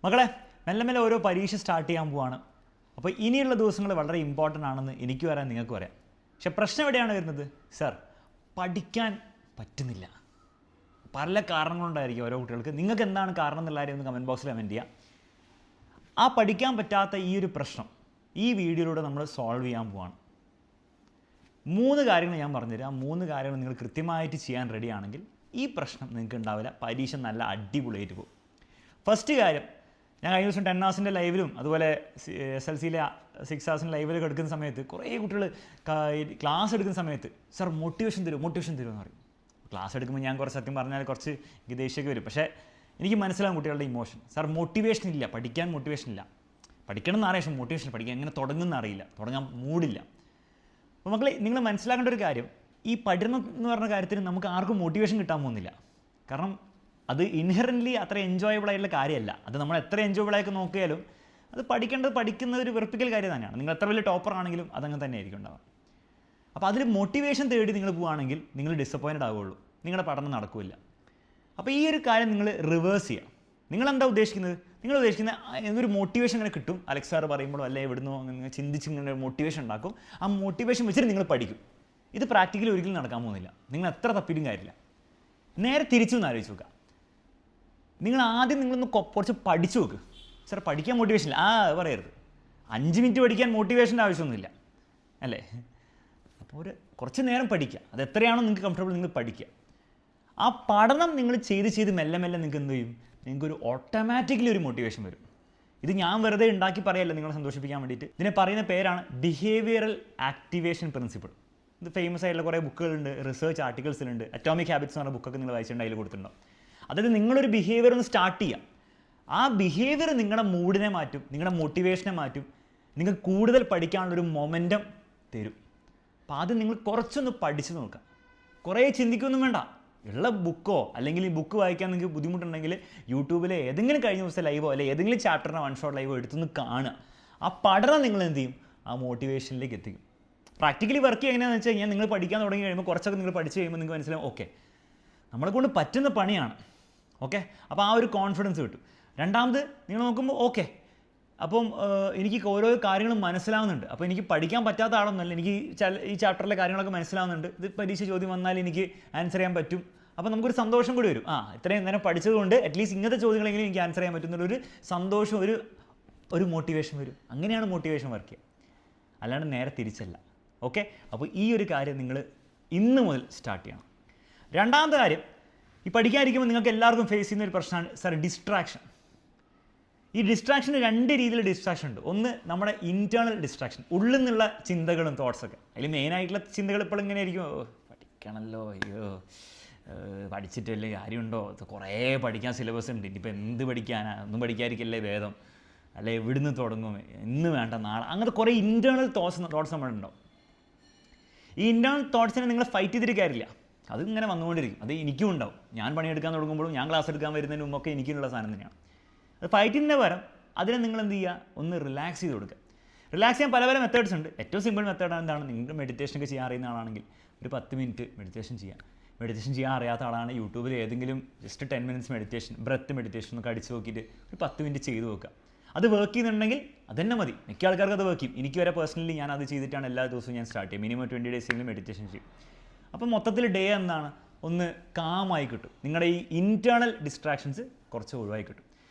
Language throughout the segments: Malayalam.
മക്കളെ മെല്ലെ മെല്ലെ ഓരോ പരീക്ഷ സ്റ്റാർട്ട് ചെയ്യാൻ പോവാണ്. അപ്പോൾ ഇനിയുള്ള ദിവസങ്ങൾ വളരെ ഇമ്പോർട്ടൻ്റ് ആണെന്ന് എനിക്ക് പറയാം, നിങ്ങൾക്ക് പറയാം. പക്ഷെ പ്രശ്നം എവിടെയാണ് വരുന്നത്? സർ, പഠിക്കാൻ പറ്റുന്നില്ല. പല കാരണങ്ങളുണ്ടായിരിക്കും ഓരോ കുട്ടികൾക്ക്. നിങ്ങൾക്ക് എന്താണ് കാരണം എന്നുള്ള കാര്യം ഒന്ന് കമൻറ്റ് ബോക്സിൽ കമൻറ്റ് ചെയ്യുക. ആ പഠിക്കാൻ പറ്റാത്ത ഈ ഒരു പ്രശ്നം ഈ വീഡിയോയിലൂടെ നമ്മൾ സോൾവ് ചെയ്യാൻ പോവാണ്. 3 കാര്യങ്ങൾ ഞാൻ പറഞ്ഞുതരാം. 3 കാര്യങ്ങൾ നിങ്ങൾ കൃത്യമായിട്ട് ചെയ്യാൻ റെഡിയാണെങ്കിൽ ഈ പ്രശ്നം നിങ്ങൾക്ക് ഉണ്ടാവില്ല. പരീക്ഷ നല്ല അടിപൊളിയായിട്ട് പോകും. ഫസ്റ്റ് കാര്യം, ഞാൻ കഴിഞ്ഞ ദിവസം 10 hours ലൈവിലും അതുപോലെ SLCയിലെ 6 hours ലൈവിലൊക്കെ എടുക്കുന്ന സമയത്ത് കുറേ കുട്ടികൾ ക്ലാസ് എടുക്കുന്ന സമയത്ത് സർ മോട്ടിവേഷൻ തരുമെന്ന് പറയും. ക്ലാസ് എടുക്കുമ്പോൾ ഞാൻ കുറച്ച് സത്യം പറഞ്ഞാൽ കുറച്ച് എനിക്ക് ദേഷ്യമൊക്കെ വരും. പക്ഷേ എനിക്ക് മനസ്സിലാകും കുട്ടികളുടെ ഇമോഷൻ. സാർ മോട്ടിവേഷൻ ഇല്ല, പഠിക്കാൻ മോട്ടിവേഷൻ ഇല്ല. പഠിക്കണം എന്ന് അറിയാം, പക്ഷേ മോട്ടിവേഷൻ പഠിക്കാൻ എങ്ങനെ തുടങ്ങുമെന്ന് അറിയില്ല, തുടങ്ങാൻ മൂടില്ല. അപ്പോൾ മക്കളെ, നിങ്ങൾ മനസ്സിലാക്കേണ്ട ഒരു കാര്യം, ഈ പഠനം എന്ന് പറഞ്ഞ കാര്യത്തിന് നമുക്ക് ആർക്കും മോട്ടിവേഷൻ കിട്ടാൻ പോകുന്നില്ല. കാരണം അത് ഇൻഹെറൻ്റ്ലി അത്ര എൻജോയബിൾ ആയിട്ടുള്ള കാര്യമല്ല. അത് നമ്മൾ എത്ര എൻജോയബിളായിട്ട് നോക്കിയാലും അത് പഠിക്കുന്ന ഒരു വെറുപ്പിക്കൽ കാര്യം തന്നെയാണ്. നിങ്ങൾ എത്ര വലിയ ടോപ്പർ ആണെങ്കിലും അതങ്ങനെ തന്നെ ആയിരിക്കും ഉണ്ടാവുക. അപ്പോൾ അതിൽ മോട്ടിവേഷൻ തേടി നിങ്ങൾ പോവുകയാണെങ്കിൽ നിങ്ങൾ ഡിസപ്പോയിൻറ്റഡ് ആവുകയുള്ളൂ, നിങ്ങളുടെ പഠനം നടക്കില്ല. അപ്പോൾ ഈ ഒരു കാര്യം നിങ്ങൾ റിവേഴ്സ് ചെയ്യുക. നിങ്ങളെന്താ ഉദ്ദേശിക്കുന്നത്? നിങ്ങൾ ഉദ്ദേശിക്കുന്ന എന്തൊരു മോട്ടിവേഷൻ ഇങ്ങനെ കിട്ടും, അലക്സ് സാർ പറയുമ്പോഴോ അല്ലെ എവിടുന്നോ അങ്ങനെ ചിന്തിച്ച് ഇങ്ങനെ മോട്ടിവേഷൻ ഉണ്ടാക്കും. ആ മോട്ടിവേഷൻ വെച്ചിട്ട് നിങ്ങൾ പഠിക്കും. ഇത് പ്രാക്ടിക്കലി ഒരിക്കലും നടക്കാൻ പോകുന്നില്ല. നിങ്ങൾ എത്ര തപ്പിയിട്ടും കാര്യമില്ല. നേരെ തിരിച്ചൊന്ന് ആലോചിച്ച് നോക്കുക. നിങ്ങളൊന്ന് കുറച്ച് പഠിച്ചു നോക്ക്. സാർ പഠിക്കാൻ മോട്ടിവേഷൻ ഇല്ല, പറയരുത്. 5 മിനിറ്റ് പഠിക്കാൻ മോട്ടിവേഷൻ്റെ ആവശ്യമൊന്നുമില്ല അല്ലേ? അപ്പോൾ കുറച്ച് നേരം പഠിക്കുക. അത് എത്രയാണോ നിങ്ങൾക്ക് കംഫർട്ടബിൾ നിങ്ങൾ പഠിക്കുക. ആ പഠനം നിങ്ങൾ ചെയ്ത് മെല്ലെ നിങ്ങൾക്ക് എന്ത് ചെയ്യും? നിങ്ങൾക്കൊരു ഓട്ടോമാറ്റിക്കലി ഒരു മോട്ടിവേഷൻ വരും. ഇത് ഞാൻ വെറുതെ ഉണ്ടാക്കി പറയല്ല നിങ്ങളെ സന്തോഷിപ്പിക്കാൻ വേണ്ടിയിട്ട്. ഇതിനെ പറയുന്ന പേരാണ് ബിഹേവിയറൽ ആക്ടിവേഷൻ പ്രിൻസിപ്പിൾ. ഇത് ഫേമസ് ആയിട്ടുള്ള കുറേ ബുക്കുകളുണ്ട്, റിസർച്ച് ആർട്ടിക്കിൾസിലുണ്ട്. അറ്റോമിക് ഹാബിറ്റ്സ് എന്ന് പറഞ്ഞ ബുക്കൊക്കെ നിങ്ങൾ വായിച്ചിട്ടുണ്ട്, അതിൽ കൊടുത്തിട്ടുണ്ടാവും. അതായത് നിങ്ങളൊരു ബിഹേവിയർ ഒന്ന് സ്റ്റാർട്ട് ചെയ്യാം. ആ ബിഹേവിയർ നിങ്ങളുടെ മൂഡിനെ മാറ്റും, നിങ്ങളുടെ മോട്ടിവേഷനെ മാറ്റും, നിങ്ങൾക്ക് കൂടുതൽ പഠിക്കാനുള്ളൊരു മൊമെൻറ്റം തരും. അപ്പോൾ ആദ്യം നിങ്ങൾ കുറച്ചൊന്ന് പഠിച്ച് നോക്കുക. കുറേ ചിന്തിക്കൊന്നും വേണ്ട. ഉള്ള ബുക്കോ അല്ലെങ്കിൽ ഈ ബുക്ക് വായിക്കാൻ നിങ്ങൾക്ക് ബുദ്ധിമുട്ടുണ്ടെങ്കിൽ യൂട്യൂബിലെ ഏതെങ്കിലും കഴിഞ്ഞ ദിവസം ലൈവോ അല്ലെങ്കിൽ ഏതെങ്കിലും ചാപ്റ്ററിനെ 1 ഷോട്ട് ലൈവോ എടുത്തൊന്ന് കാണുക. ആ പഠനം നിങ്ങൾ എന്ത് ചെയ്യും? ആ മോട്ടിവേഷനിലേക്ക് എത്തിക്കും. പ്രാക്ടിക്കലി വർക്ക് ചെയ്യുക എങ്ങനെയാണെന്ന് വെച്ച് കഴിഞ്ഞാൽ നിങ്ങൾ പഠിക്കാൻ തുടങ്ങി കഴിയുമ്പോൾ കുറച്ചൊക്കെ നിങ്ങൾ പഠിച്ച് കഴിയുമ്പോൾ നിങ്ങൾക്ക് മനസ്സിലാവും, ഓക്കെ നമ്മളെ കൊണ്ട് പറ്റുന്ന പണിയാണ്. ഓക്കെ, അപ്പോൾ ആ ഒരു കോൺഫിഡൻസ് കിട്ടും. രണ്ടാമത് നിങ്ങൾ നോക്കുമ്പോൾ ഓക്കെ, അപ്പം എനിക്ക് ഓരോ കാര്യങ്ങളും മനസ്സിലാവുന്നുണ്ട്. അപ്പോൾ എനിക്ക് പഠിക്കാൻ പറ്റാത്ത ആളൊന്നുമല്ല, എനിക്ക് ഈ ചാപ്റ്ററിലെ കാര്യങ്ങളൊക്കെ മനസ്സിലാവുന്നുണ്ട്. ഇത് പരീക്ഷ ചോദ്യം വന്നാൽ എനിക്ക് ആൻസർ ചെയ്യാൻ പറ്റും. അപ്പോൾ നമുക്കൊരു സന്തോഷം കൂടി വരും. ഇത്രയും നേരം പഠിച്ചതുകൊണ്ട് അറ്റ്ലീസ്റ്റ് ഇങ്ങനത്തെ ചോദ്യങ്ങളെങ്കിലും എനിക്ക് ആൻസർ ചെയ്യാൻ പറ്റുന്നൊരു സന്തോഷം, ഒരു മോട്ടിവേഷൻ വരും. അങ്ങനെയാണ് മോട്ടിവേഷൻ വർക്ക് ചെയ്യുക, അല്ലാണ്ട് നേരെ തിരിച്ചല്ല. ഓക്കെ, അപ്പോൾ ഈ ഒരു കാര്യം നിങ്ങൾ ഇന്ന് മുതൽ സ്റ്റാർട്ട് ചെയ്യണം. രണ്ടാമത്തെ കാര്യം, ഈ പഠിക്കാതിരിക്കുമ്പോൾ നിങ്ങൾക്ക് എല്ലാവർക്കും ഫേസ് ചെയ്യുന്ന ഒരു പ്രശ്നമാണ് സാർ ഡിസ്ട്രാക്ഷൻ. ഈ ഡിസ്ട്രാക്ഷന് 2 രീതിയിൽ ഡിസ്ട്രാക്ഷൻ ഉണ്ട്. ഒന്ന് നമ്മുടെ ഇൻറ്റേർണൽ ഡിസ്ട്രാക്ഷൻ, ഉള്ളിൽ നിന്നുള്ള ചിന്തകളും തോട്ട്സൊക്കെ. അതിൽ മെയിനായിട്ടുള്ള ചിന്തകൾ ഇപ്പോൾ ഇങ്ങനെ ആയിരിക്കും, പഠിക്കണമല്ലോ, അയ്യോ പഠിച്ചിട്ട് വലിയ കാര്യമുണ്ടോ, കുറേ പഠിക്കാൻ സിലബസ് ഉണ്ട്, ഇനിയിപ്പോൾ എന്ത് പഠിക്കാനാ, ഒന്നും പഠിക്കാതിരിക്കല്ലേ ഭേദം, അല്ലെ എവിടുന്ന് തുടങ്ങും, ഇന്ന് വേണ്ട നാളെ, അങ്ങനത്തെ കുറേ ഇൻറ്റേർണൽ തോട്ട്സ് നമ്മളുണ്ടാവും. ഈ ഇൻറ്റേർണൽ തോട്ട്സിനെ നിങ്ങൾ ഫൈറ്റ് ചെയ്തിട്ട് കാര്യമില്ല, അത് ഇങ്ങനെ വന്നുകൊണ്ടിരിക്കും. അത് എനിക്കും ഉണ്ടാവും. ഞാൻ പണിയെടുക്കാൻ തുടങ്ങുമ്പോഴും ഞാൻ ക്ലാസ് എടുക്കാൻ വരുന്നതിന് മുമ്പൊക്കെ എനിക്കുള്ള സാധനം തന്നെയാണ്. അത് ഫൈറ്റിൻ്റെ പകരം അതിനെ നിങ്ങൾ എന്ത് ചെയ്യുക? ഒന്ന് റിലാക്സ് ചെയ്ത് കൊടുക്കുക. റിലാക്സ് ചെയ്യാൻ പല മെത്തേഡ്സ് ഉണ്ട്. ഏറ്റവും സിമ്പിൾ മെത്തേഡാണ് എന്താണ്? നിങ്ങൾ മെഡിറ്റേഷനൊക്കെ ചെയ്യാൻ അറിയുന്ന ആളാണെങ്കിൽ ഒരു 10 മിനിറ്റ് മെഡിറ്റേഷൻ ചെയ്യാം. മെഡിറ്റേഷൻ ചെയ്യാൻ അറിയാത്ത ആളാണ് യൂട്യൂബിൽ ഏതെങ്കിലും just 10 minutes meditation, breath meditation ഒക്കെ അടിച്ച് നോക്കിയിട്ട് ഒരു 10 മിനിറ്റ് ചെയ്ത് നോക്കുക. അത് വർക്ക് ചെയ്യുന്നുണ്ടെങ്കിൽ അതന്നെ മതി. മിക്ക ആൾക്കാർക്ക് അത് വർക്ക് ചെയ്യും. എനിക്ക് വരെ പേഴ്സണലി ഞാൻ അത് ചെയ്തിട്ടാണ് എല്ലാ ദിവസവും ഞാൻ സ്റ്റാർട്ട് ചെയ്യും. മിനിമം 20 days മെഡിറ്റേഷൻ ചെയ്യും. അപ്പോൾ മൊത്തത്തിൽ ഡേ എന്താണ്? ഒന്ന് കാമായി കിട്ടും. നിങ്ങളുടെ ഈ ഇൻറ്റേർണൽ ഡിസ്ട്രാക്ഷൻസ് കുറച്ച് ഒഴിവായി കിട്ടും.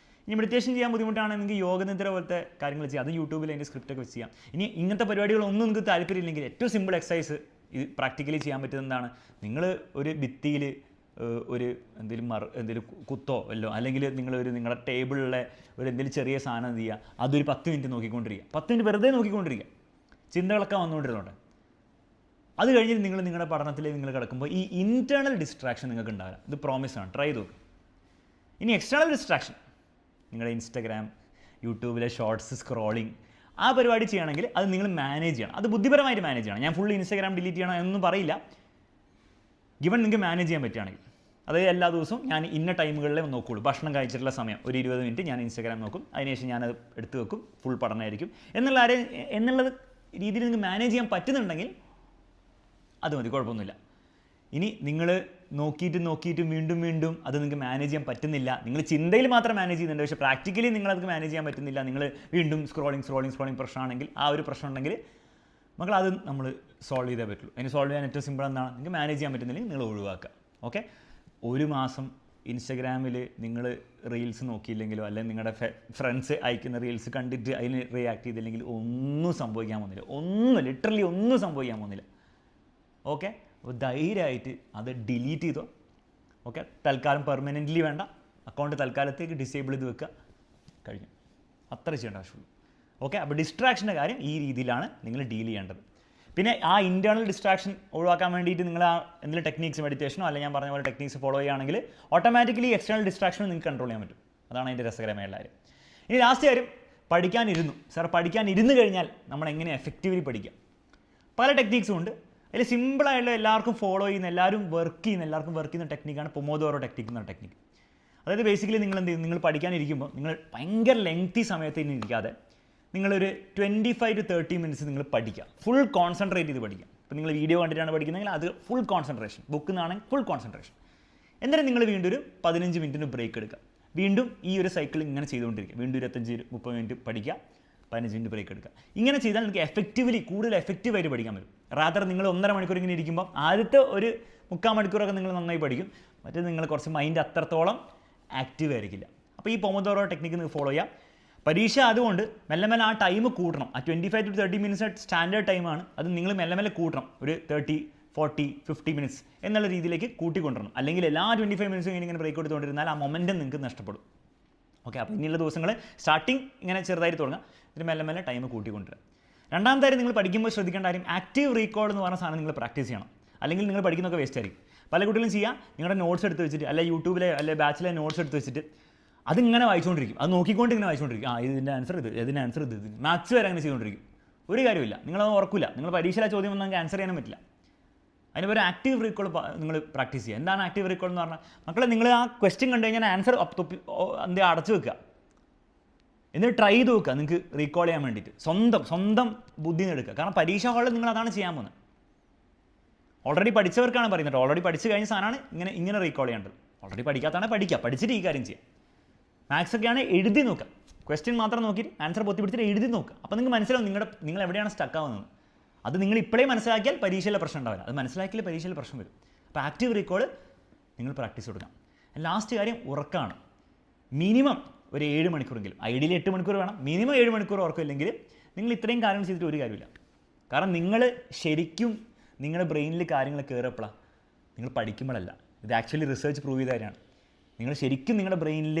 ഇനി മെഡിറ്റേഷൻ ചെയ്യാൻ ബുദ്ധിമുട്ടാണെങ്കിൽ നിങ്ങൾക്ക് യോഗനിദ്ര പോലത്തെ കാര്യങ്ങൾ ചെയ്യാം. അത് യൂട്യൂബിൽ അതിൻ്റെ സ്ക്രിപ്റ്റൊക്കെ വെച്ച് ചെയ്യാം. ഇനി ഇങ്ങനത്തെ പരിപാടികളൊന്നും നിങ്ങൾക്ക് താല്പര്യമില്ലെങ്കിൽ ഏറ്റവും സിമ്പിൾ എക്സസൈസ് ഇത് പ്രാക്ടിക്കലി ചെയ്യാൻ പറ്റുന്നത് എന്താണ്? നിങ്ങൾ ഒരു ഭിത്തിയിൽ എന്തെങ്കിലും കുത്തോ വല്ലോ, അല്ലെങ്കിൽ നിങ്ങളുടെ ടേബിളിലെ എന്തെങ്കിലും ചെറിയ സാധനം എന്ത് ചെയ്യുക, അതൊരു 10 മിനിറ്റ് നോക്കിക്കൊണ്ടിരിക്കുക. 10 മിനിറ്റ് വെറുതെ നോക്കിക്കൊണ്ടിരിക്കുക. ചിന്തകളൊക്കെ വന്നുകൊണ്ടിരുന്നുണ്ട്. അത് കഴിഞ്ഞിട്ട് നിങ്ങളുടെ പഠനത്തിൽ നിങ്ങൾ കിടക്കുമ്പോൾ ഈ ഇൻറ്റേർണൽ ഡിസ്ട്രാക്ഷൻ നിങ്ങൾക്ക് ഉണ്ടാവില്ല. ഇത് പ്രോമിസാണ്, ട്രൈ ചെയ്ത് നോക്കും. ഇനി എക്സ്റ്റേണൽ ഡിസ്ട്രാക്ഷൻ, നിങ്ങളുടെ ഇൻസ്റ്റഗ്രാം, യൂട്യൂബിലെ ഷോർട്സ് സ്ക്രോളിങ്, ആ പരിപാടി ചെയ്യണമെങ്കിൽ അത് നിങ്ങൾ മാനേജ് ചെയ്യണം. അത് ബുദ്ധിപരമായിട്ട് മാനേജ് ചെയ്യണം. ഞാൻ ഫുള്ള് ഇൻസ്റ്റഗ്രാം ഡിലീറ്റ് ചെയ്യണം എന്നൊന്നും പറയില്ല. ഗിവൺ നിങ്ങൾക്ക് മാനേജ് ചെയ്യാൻ പറ്റുകയാണെങ്കിൽ, അതായത് എല്ലാ ദിവസവും ഞാൻ ഇന്ന ടൈമുകളിലേ നോക്കുകയുള്ളൂ. ഭക്ഷണം കഴിച്ചിട്ടുള്ള സമയം ഒരു 20 മിനിറ്റ് ഞാൻ ഇൻസ്റ്റഗ്രാം നോക്കും, അതിനുശേഷം ഞാനത് എടുത്ത് വെക്കും, ഫുൾ പഠനമായിരിക്കും എന്നുള്ളത് രീതിയിൽ നിങ്ങൾക്ക് മാനേജ് ചെയ്യാൻ പറ്റുന്നുണ്ടെങ്കിൽ അത് മതി, കുഴപ്പമൊന്നുമില്ല. ഇനി നിങ്ങൾ നോക്കിയിട്ട് വീണ്ടും അത് നിങ്ങൾക്ക് മാനേജ് ചെയ്യാൻ പറ്റുന്നില്ല. നിങ്ങൾ ചിന്തയിൽ മാത്രം മാനേജ് ചെയ്യുന്നുണ്ട്, പക്ഷേ പ്രാക്ടിക്കലി നിങ്ങളത് മാനേജ് ചെയ്യാൻ പറ്റുന്നില്ല. നിങ്ങൾ വീണ്ടും സ്ക്രോളിങ് പ്രശ്നമാണെങ്കിൽ, ആ ഒരു പ്രശ്നം ഉണ്ടെങ്കിൽ മക്കൾ അത് നമ്മൾ സോൾവ് ചെയ്തേ പറ്റുള്ളൂ. അതിന് സോൾവ് ചെയ്യാൻ ഏറ്റവും സിമ്പിൾ എന്താണ്, നിങ്ങൾക്ക് മാനേജ് ചെയ്യാൻ പറ്റുന്നില്ലെങ്കിൽ നിങ്ങൾ ഒഴിവാക്കുക. ഓക്കെ, ഒരു മാസം ഇൻസ്റ്റഗ്രാമിൽ നിങ്ങൾ റീൽസ് നോക്കിയില്ലെങ്കിലോ അല്ലെങ്കിൽ നിങ്ങളുടെ ഫ്രണ്ട്സ് അയക്കുന്ന റീൽസ് കണ്ടിട്ട് അതിന് റിയാക്ട് ചെയ്തില്ലെങ്കിൽ ഒന്നും സംഭവിക്കാൻ പോകുന്നില്ല. ലിറ്ററലി ഒന്നും സംഭവിക്കാൻ പോകുന്നില്ല. ഓക്കെ, അപ്പോൾ ധൈര്യമായിട്ട് അത് ഡിലീറ്റ് ചെയ്തോ. ഓക്കെ, തൽക്കാലം പെർമനൻ്റ്ലി വേണ്ട, അക്കൗണ്ട് തൽക്കാലത്തേക്ക് ഡിസേബിൾ ചെയ്ത് വെക്കുക, കഴിഞ്ഞു. അത്ര ചെയ്യേണ്ട ആവശ്യമുള്ളൂ. ഓക്കെ, അപ്പോൾ ഡിസ്ട്രാക്ഷൻ്റെ കാര്യം ഈ രീതിയിലാണ് നിങ്ങൾ ഡീൽ ചെയ്യേണ്ടത്. പിന്നെ ആ ഇൻറ്റേർണൽ ഡിസ്ട്രാക്ഷൻ ഒഴിവാക്കാൻ വേണ്ടിയിട്ട് നിങ്ങൾ ആ എന്തെങ്കിലും ടെക്നീക്സ്, മെഡിറ്റേഷനോ അല്ലെങ്കിൽ ഞാൻ പറഞ്ഞ പോലെ ടെക്നീക്സ് ഫോളോ ചെയ്യുകയാണെങ്കിൽ ഓട്ടോമാറ്റിക്കലി എക്സ്റ്റേണൽ ഡിസ്ട്രാക്ഷനും നിങ്ങൾക്ക് കൺട്രോൾ ചെയ്യാൻ പറ്റും. അതാണ് അതിൻ്റെ രസകരമായ കാര്യം. ഇനി ലാസ്റ്റ് കാര്യം, പഠിക്കാനിരുന്നു. സാർ പഠിക്കാനിരുന്ന് കഴിഞ്ഞാൽ നമ്മൾ എങ്ങനെ എഫക്റ്റീവ്ലി പഠിക്കാം? പല ടെക്നീക്സും ഉണ്ട്. അതിൽ സിമ്പിളായിട്ടുള്ള എല്ലാവർക്കും ഫോളോ ചെയ്യുന്ന, എല്ലാവർക്കും വർക്ക് ചെയ്യുന്ന ടെക്നിക്കാണ് പൊമോഡോറോ ടെക്നിക്ക് എന്ന ടെക്നിക്ക്. അതായത് ബേസിക്കലി നിങ്ങൾ എന്ത് ചെയ്യും, നിങ്ങൾ പഠിക്കാനിരിക്കുമ്പോൾ നിങ്ങൾ ഭയങ്കര ലെങ്തി സമയത്ത് ഇനി ഇരിക്കാതെ നിങ്ങളൊരു 25 to 30 മിനിറ്റ്സ് നിങ്ങൾ പഠിക്കുക. ഫുൾ കോൺസെൻട്രേറ്റ് ചെയ്ത് പഠിക്കുക. ഇപ്പോൾ നിങ്ങൾ വീഡിയോ കണ്ടിട്ടാണ് പഠിക്കുന്നതെങ്കിൽ അത് ഫുൾ കോൺസെൻട്രേഷൻ, ബുക്കിൽ നിന്നാണെങ്കിൽ ഫുൾ കോൺസെൻട്രേഷൻ. എന്നിട്ട് നിങ്ങൾ വീണ്ടും ഒരു 15 മിനിറ്റിന് ബ്രേക്ക് എടുക്കുക. വീണ്ടും ഈ ഒരു സൈക്കിൾ ഇങ്ങനെ ചെയ്തുകൊണ്ടിരിക്കുക. വീണ്ടും 25-30 മിനിറ്റ് പഠിക്കുക, 15 മിനിറ്റ് ബ്രേക്ക് എടുക്കുക. ഇങ്ങനെ ചെയ്താൽ നിങ്ങൾക്ക് കൂടുതൽ എഫക്റ്റീവായിട്ട് പഠിക്കാൻ പറ്റും. റാദർ നിങ്ങൾ 1.5 മണിക്കൂർ ഇങ്ങനെ ഇരിക്കുമ്പോൾ ആദ്യത്തെ ഒരു 3/4 മണിക്കൂറൊക്കെ നിങ്ങൾ നന്നായി പഠിക്കും. മറ്റേ നിങ്ങൾ കുറച്ച് മൈൻഡ് അത്രത്തോളം ആക്റ്റീവ് ആയിരിക്കില്ല. അപ്പോൾ ഈ പൊമോഡോറോ ടെക്നിക്ക് നിങ്ങൾക്ക് ഫോളോ ചെയ്യാം. പരീക്ഷ അതുകൊണ്ട് മെല്ലെ ആ ടൈം കൂട്ടണം. ആ 25 to 30 മിനിറ്റ്സ് സ്റ്റാൻഡേർഡ് ടൈമാണ്. അത് നിങ്ങൾ മെല്ലെ കൂട്ടണം. ഒരു 30, 40, 50 മിനിറ്റ്സ് എന്നുള്ള രീതിയിലേക്ക് കൂട്ടിക്കൊണ്ടുവരണം. അല്ലെങ്കിൽ എല്ലാ 25 മിനിറ്റ്സും ഇങ്ങനെ ബ്രേക്ക് കൊടുത്തുകൊണ്ടിരുന്നാൽ ആ മൊമെൻറ്റം നിങ്ങൾക്ക് നഷ്ടപ്പെടും. ഓക്കെ, അപ്പോൾ ഇനിയുള്ള ദിവസങ്ങൾ സ്റ്റാർട്ടിങ് ഇങ്ങനെ ചെറുതായിട്ട് തുടങ്ങുക, ഇതിന് മെല്ലെ ടൈം കൂട്ടിക്കൊണ്ടുവരിക. രണ്ടാമതായി നിങ്ങൾ പഠിക്കുമ്പോൾ ശ്രദ്ധിക്കേണ്ട കാര്യം, ആക്റ്റീവ് റീകോൾ എന്ന് പറഞ്ഞ സാധനം നിങ്ങൾ പ്രാക്ടീസ് ചെയ്യണം. അല്ലെങ്കിൽ നിങ്ങൾ പഠിക്കുന്നതൊക്കെ വേസ്റ്റ് ആയിരിക്കും. പല കുട്ടികളും ചെയ്യുക, നിങ്ങളുടെ നോട്ട്സ് എടുത്ത് വെച്ചിട്ട്, അല്ലെ യൂട്യൂബിലെ അല്ലെ ബാച്ചിലെ നോട്ട്സ് എടുത്ത് വെച്ചിട്ട് അതിങ്ങനെ വായിച്ചുകൊണ്ടിരിക്കും. അത് നോക്കിക്കൊണ്ട് ഇങ്ങനെ വായിച്ചുകൊണ്ടിരിക്കും. ഇതിൻ്റെ ആൻസർ ഇത് മാത്സ് വരെ അങ്ങനെ ചെയ്തുകൊണ്ടിരിക്കും. ഒരു കാര്യമില്ല, നിങ്ങളത് ഓർക്കില്ല. നിങ്ങൾ പരീക്ഷയിലെ ചോദ്യം വന്നാൽ നിങ്ങൾക്ക് ആൻസർ ചെയ്യാനും പറ്റില്ല. അതിന് ഒരു ആക്റ്റീവ് റീകോൾ നിങ്ങൾ പ്രാക്ടീസ് ചെയ്യുക. എന്താണ് ആക്റ്റീവ് റീകോൾ എന്ന് പറഞ്ഞാൽ, മക്കളെ നിങ്ങൾ ആ ക്വസ്റ്റ്യൻ കണ്ടു കഴിഞ്ഞാൽ ആൻസർ എന്താ അടച്ചു വെക്കുക, എന്നിട്ട് ട്രൈ ചെയ്ത് നോക്കുക നിങ്ങൾക്ക് റീകോൾ ചെയ്യാൻ വേണ്ടിയിട്ട്. സ്വന്തം ബുദ്ധി എടുക്കുക. കാരണം പരീക്ഷ ഹാളിൽ നിങ്ങൾ അതാണ് ചെയ്യാൻ പോകുന്നത്. ഓൾറെഡി പഠിച്ചവർക്കാണ് പറയുന്നത്. ഓൾറെഡി പഠിച്ചു കഴിഞ്ഞ സാധനമാണ് ഇങ്ങനെ റീകോൾ ചെയ്യേണ്ടത്. ഓൾറെഡി പഠിക്കാത്തതാണ് പഠിച്ചിട്ട് ഈ കാര്യം ചെയ്യാം. മാത്സ് ഒക്കെയാണ് എഴുതി നോക്കുക. ക്വസ്റ്റ്യൻ മാത്രം നോക്കിയിട്ട് ആൻസർ പൊത്തിപ്പിടിച്ചിട്ട് എഴുതി നോക്കുക. അപ്പോൾ നിങ്ങൾക്ക് മനസ്സിലാവും നിങ്ങൾ എവിടെയാണ് സ്റ്റക്ക് ആവുന്നത്. അത് നിങ്ങൾ ഇപ്പോഴേ മനസ്സിലാക്കിയാൽ പരീക്ഷയിലെ പ്രശ്നം ഉണ്ടാവില്ല. അത് മനസ്സിലാക്കിയാൽ പരീക്ഷയിൽ പ്രശ്നം വരും. അപ്പോൾ ആക്റ്റീവ് റീകോൾ നിങ്ങൾ പ്രാക്ടീസ് കൊടുക്കാം. ലാസ്റ്റ് കാര്യം ഉറക്കമാണ്. മിനിമം ഒരു 7 മണിക്കൂറെങ്കിലും, ഐഡിയലി 8 മണിക്കൂർ വേണം, മിനിമം 7 മണിക്കൂർ ഉറക്കമില്ലെങ്കിൽ നിങ്ങൾ ഇത്രയും കാര്യങ്ങൾ ചെയ്തിട്ട് ഒരു കാര്യമില്ല. കാരണം നിങ്ങൾ ശരിക്കും നിങ്ങളുടെ ബ്രെയിനിൽ കാര്യങ്ങൾ കയറപ്പോഴാണ്, നിങ്ങൾ പഠിക്കുമ്പോഴല്ല. ഇത് ആക്ച്വലി റിസർച്ച് പ്രൂവ് ചെയ്ത കാര്യമാണ്. നിങ്ങൾ ശരിക്കും നിങ്ങളുടെ ബ്രെയിനിൽ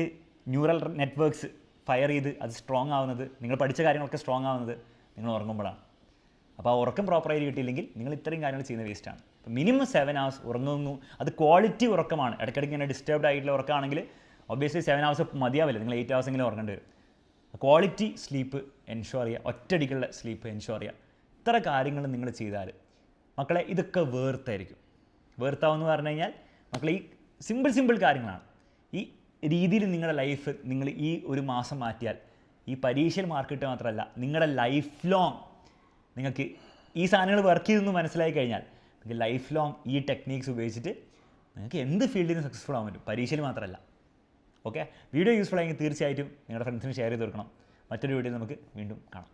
ന്യൂറൽ നെറ്റ്വർക്ക്സ് ഫയർ ചെയ്ത് അത് സ്ട്രോങ് ആവുന്നത്, നിങ്ങൾ പഠിച്ച കാര്യങ്ങളൊക്കെ സ്ട്രോങ് ആവുന്നത് നിങ്ങൾ ഉറങ്ങുമ്പോഴാണ്. അപ്പോൾ ആ ഉറക്കം പ്രോപ്പറായി കിട്ടിയില്ലെങ്കിൽ നിങ്ങൾ ഇത്രയും കാര്യങ്ങൾ ചെയ്യുന്ന വേസ്റ്റാണ്. അപ്പോൾ മിനിമം 7 hours ഉറങ്ങുന്നു. അത് ക്വാളിറ്റി ഉറക്കമാണ്. ഇടയ്ക്കിടയ്ക്ക് ഇങ്ങനെ ഡിസ്റ്റർബ്ഡ് ആയിട്ടുള്ള ഉറക്കമാണെങ്കിൽ ഒബ്വിയസ്ലി 7 hours മതിയാവില്ല. നിങ്ങൾ 8 hours എങ്കിലും ഉറങ്ങേണ്ടി വരും. ക്വാളിറ്റി സ്ലീപ്പ് എൻഷുവർ ചെയ്യുക, ഒറ്റയടിക്കുള്ള സ്ലീപ്പ് എൻഷുവർ ചെയ്യുക. ഇത്ര കാര്യങ്ങൾ നിങ്ങൾ ചെയ്താൽ മക്കളെ ഇതൊക്കെ വേർത്തായിരിക്കും. വേർത്താവെന്ന് പറഞ്ഞു കഴിഞ്ഞാൽ മക്കളെ ഈ സിമ്പിൾ കാര്യങ്ങളാണ്. ഈ രീതിയിൽ നിങ്ങളുടെ ലൈഫ് നിങ്ങൾ ഈ ഒരു മാസം മാറ്റിയാൽ ഈ പരീക്ഷയിൽ മാർക്ക് കിട്ടുക മാത്രമല്ല, നിങ്ങളുടെ ലൈഫ് ലോങ് നിങ്ങൾക്ക് ഈ സാധനങ്ങൾ വർക്ക് ചെയ്തെന്ന് മനസ്സിലായി കഴിഞ്ഞാൽ നിങ്ങൾക്ക് ലൈഫ് ലോങ് ഈ ടെക്നീക്സ് ഉപയോഗിച്ചിട്ട് നിങ്ങൾക്ക് എന്ത് ഫീൽഡിലും സക്സസ്ഫുൾ ആവാൻ പറ്റും, പരീക്ഷയിൽ മാത്രമല്ല. ഓക്കെ, വീഡിയോ യൂസ്ഫുൾ ആയെങ്കിൽ തീർച്ചയായിട്ടും നിങ്ങളുടെ ഫ്രണ്ട്സിന് ഷെയർ ചെയ്ത് കൊടുക്കണം. മറ്റൊരു വീഡിയോ നമുക്ക് വീണ്ടും കാണാം.